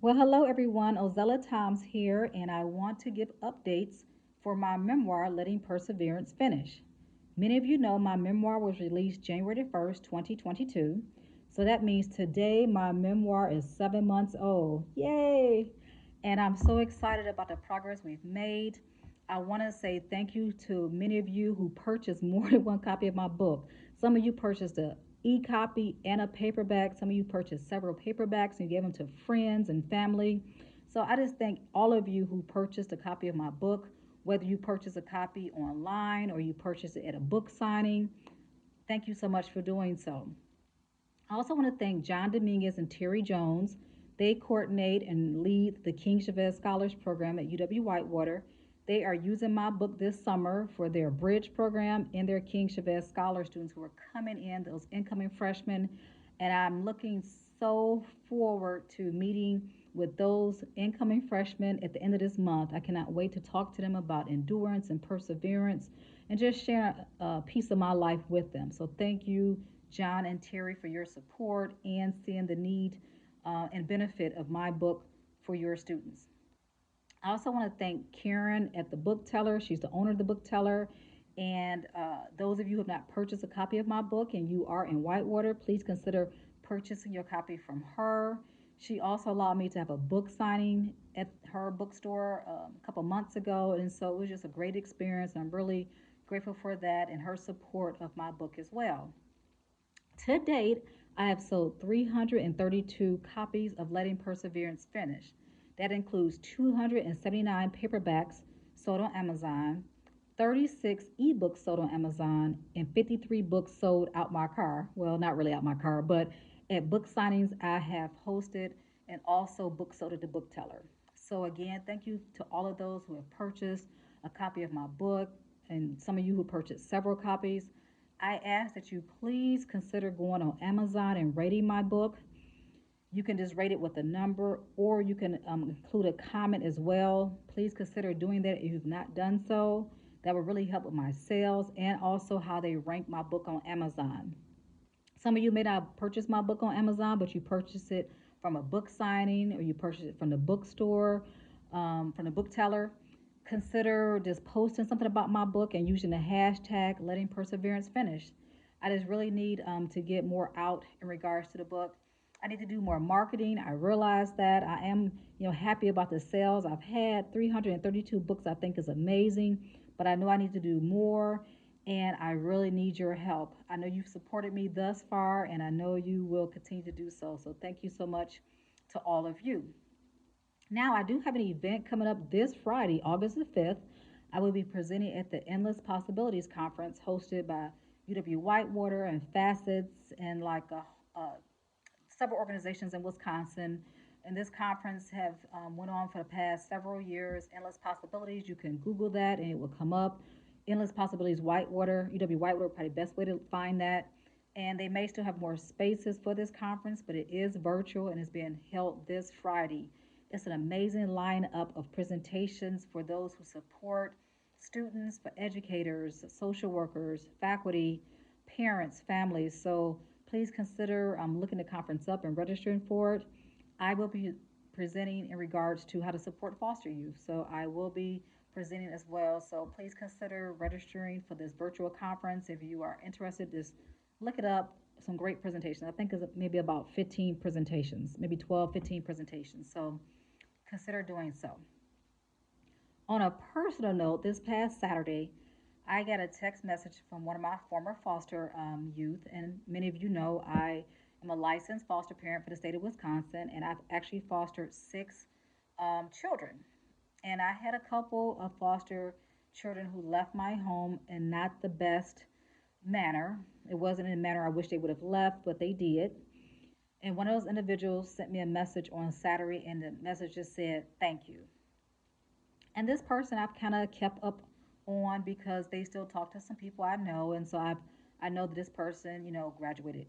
Well, hello everyone. Ozella Toms here, and I want to give updates for my memoir, Letting Perseverance Finish. Many of you know my memoir was released January 1st, 2022. So that means today my memoir is 7 months old. Yay! And I'm so excited about the progress we've made. I want to say thank you to many of you who purchased more than one copy of my book. Some of you purchased a e-copy and a paperback. Some of you purchased several paperbacks and gave them to friends and family. So I just thank all of you who purchased a copy of my book, whether you purchase a copy online or you purchase it at a book signing. Thank you so much for doing so. I also want to thank John Dominguez and Terry Jones. They coordinate and lead the King Chavez Scholars Program at UW Whitewater. They are using my book this summer for their bridge program and their King Chavez Scholar students who are coming in, those incoming freshmen. And I'm looking so forward to meeting with those incoming freshmen at the end of this month. I cannot wait to talk to them about endurance and perseverance and just share a piece of my life with them. So thank you, John and Terry, for your support and seeing the need and benefit of my book for your students. I also want to thank Karen at the Book Teller. She's the owner of the Book Teller. And those of you who have not purchased a copy of my book and you are in Whitewater, please consider purchasing your copy from her. She also allowed me to have a book signing at her bookstore a couple months ago. And so it was just a great experience. I'm really grateful for that and her support of my book as well. To date, I have sold 332 copies of Letting Perseverance Finish. That includes 279 paperbacks sold on Amazon, 36 ebooks sold on Amazon, and 53 books sold out my car. Well, not really out my car, but at book signings I have hosted and also books sold at the book teller. So, again, thank you to all of those who have purchased a copy of my book and some of you who purchased several copies. I ask that you please consider going on Amazon and rating my book. You can just rate it with a number, or you can include a comment as well. Please consider doing that if you've not done so. That will really help with my sales and also how they rank my book on Amazon. Some of you may not purchase my book on Amazon, but you purchase it from a book signing or you purchase it from the bookstore, from the book teller. Consider just posting something about my book and using the hashtag letting perseverance finish. I just really need to get more out in regards to the book. I need to do more marketing. I realize that I am, happy about the sales. I've had 332 books. I think is amazing, but I know I need to do more and I really need your help. I know you've supported me thus far, and I know you will continue to do so. So, thank you so much to all of you. Now, I do have an event coming up this Friday, August the 5th. I will be presenting at the Endless Possibilities Conference hosted by UW Whitewater and Facets and several organizations in Wisconsin. And this conference have went on for the past several years. Endless Possibilities. You can Google that and it will come up. Endless Possibilities Whitewater, UW Whitewater, probably the best way to find that. And they may still have more spaces for this conference, but it is virtual and is being held this Friday. It's an amazing lineup of presentations for those who support students, for educators, social workers, faculty, parents, families. So please consider looking the conference up and registering for it. I will be presenting in regards to how to support foster youth. So I will be presenting as well. So please consider registering for this virtual conference. If you are interested, just look it up. Some great presentations. I think it's maybe about 15 presentations, maybe 12, 15 presentations. So consider doing so. On a personal note, this past Saturday, I got a text message from one of my former foster youth, and many of you know I am a licensed foster parent for the state of Wisconsin, and I've actually fostered six children. And I had a couple of foster children who left my home in not the best manner. It wasn't in a manner I wish they would have left, but they did. And one of those individuals sent me a message on Saturday, and the message just said, "Thank you." And this person I've kind of kept up on because they still talk to some people I know, and so I know that this person, graduated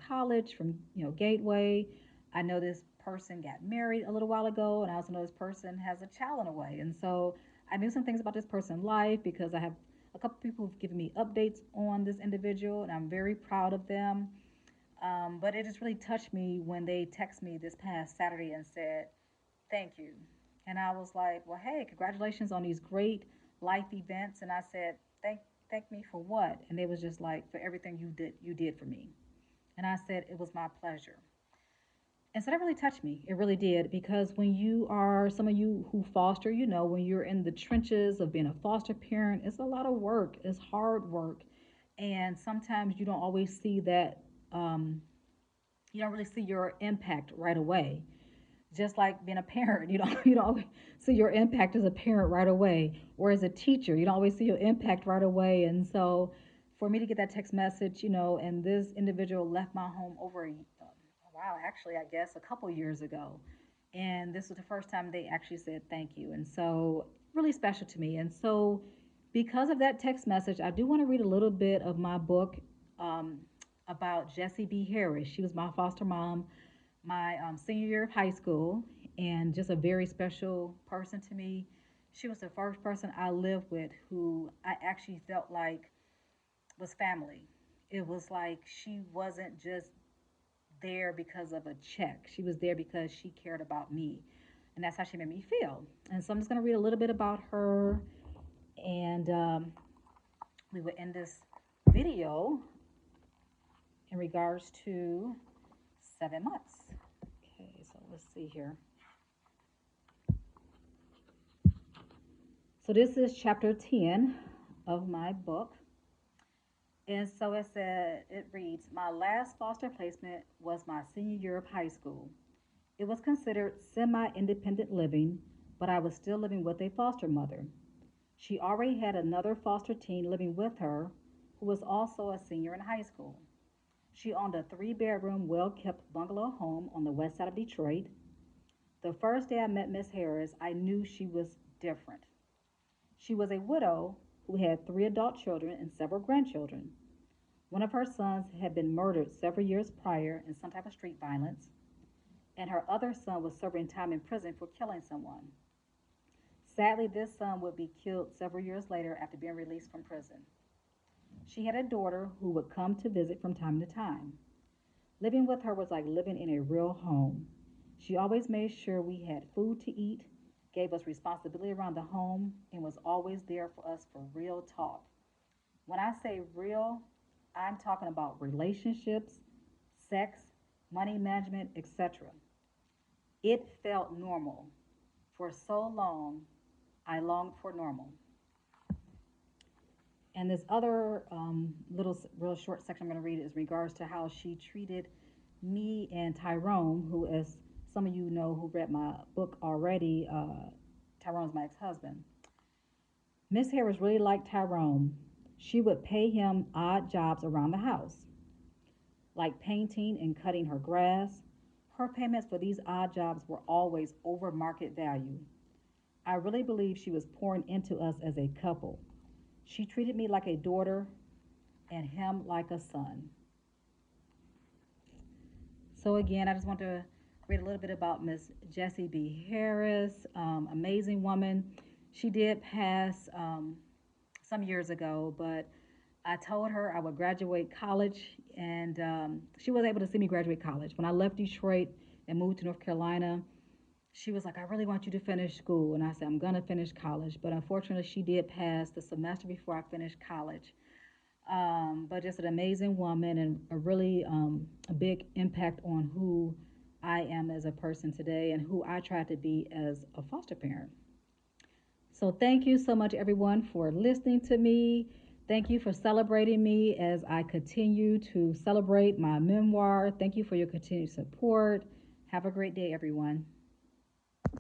college from Gateway. I know this person got married a little while ago, and I also know this person has a child on the way, and so I knew some things about this person's life because I have a couple people who've given me updates on this individual, and I'm very proud of them. But it just really touched me when they texted me this past Saturday and said, thank you. And I was like, well, hey, congratulations on these great life events. And I said, thank me for what? And they was just like, for everything you did for me. And I said, it was my pleasure. And so that really touched me. It really did. Because when you are, some of you who foster, when you're in the trenches of being a foster parent, it's a lot of work, it's hard work. And sometimes you don't always see that, you don't really see your impact right away. Just like being a parent, you don't see your impact as a parent right away, or as a teacher, you don't always see your impact right away. And so, for me to get that text message, and this individual left my home over wow, actually, I guess a couple years ago, and this was the first time they actually said thank you, and so really special to me. And so, because of that text message, I do want to read a little bit of my book, um, about Jessie B. Harris. She was my foster mom my senior year of high school, and just a very special person to me. She was the first person I lived with who I actually felt like was family. It was like she wasn't just there because of a check, she was there because she cared about me. And that's how she made me feel. And so I'm just going to read a little bit about her, and we will end this video in regards to 7 months. Okay, so let's see here. So this is chapter 10 of my book. And so it reads, my last foster placement was my senior year of high school. It was considered semi-independent living, but I was still living with a foster mother. She already had another foster teen living with her who was also a senior in high school. She owned a 3-bedroom, well-kept bungalow home on the west side of Detroit. The first day I met Miss Harris, I knew she was different. She was a widow who had 3 adult children and several grandchildren. One of her sons had been murdered several years prior in some type of street violence, and her other son was serving time in prison for killing someone. Sadly, this son would be killed several years later after being released from prison. She had a daughter who would come to visit from time to time. Living with her was like living in a real home. She always made sure we had food to eat, gave us responsibility around the home, and was always there for us for real talk. When I say real, I'm talking about relationships, sex, money management, etc. It felt normal. For so long, I longed for normal. And this other little, real short section I'm going to read is in regards to how she treated me and Tyrone, who, as some of you know who read my book already, Tyrone's my ex husband. Miss Harris really liked Tyrone. She would pay him odd jobs around the house, like painting and cutting her grass. Her payments for these odd jobs were always over market value. I really believe she was pouring into us as a couple. She treated me like a daughter and him like a son. So again, I just want to read a little bit about Miss Jessie B. Harris, amazing woman. She did pass some years ago, but I told her I would graduate college, and she was able to see me graduate college. When I left Detroit and moved to North Carolina, she was like, I really want you to finish school. And I said, I'm going to finish college. But unfortunately, she did pass the semester before I finished college. But just an amazing woman, and a really a big impact on who I am as a person today and who I try to be as a foster parent. So thank you so much, everyone, for listening to me. Thank you for celebrating me as I continue to celebrate my memoir. Thank you for your continued support. Have a great day, everyone.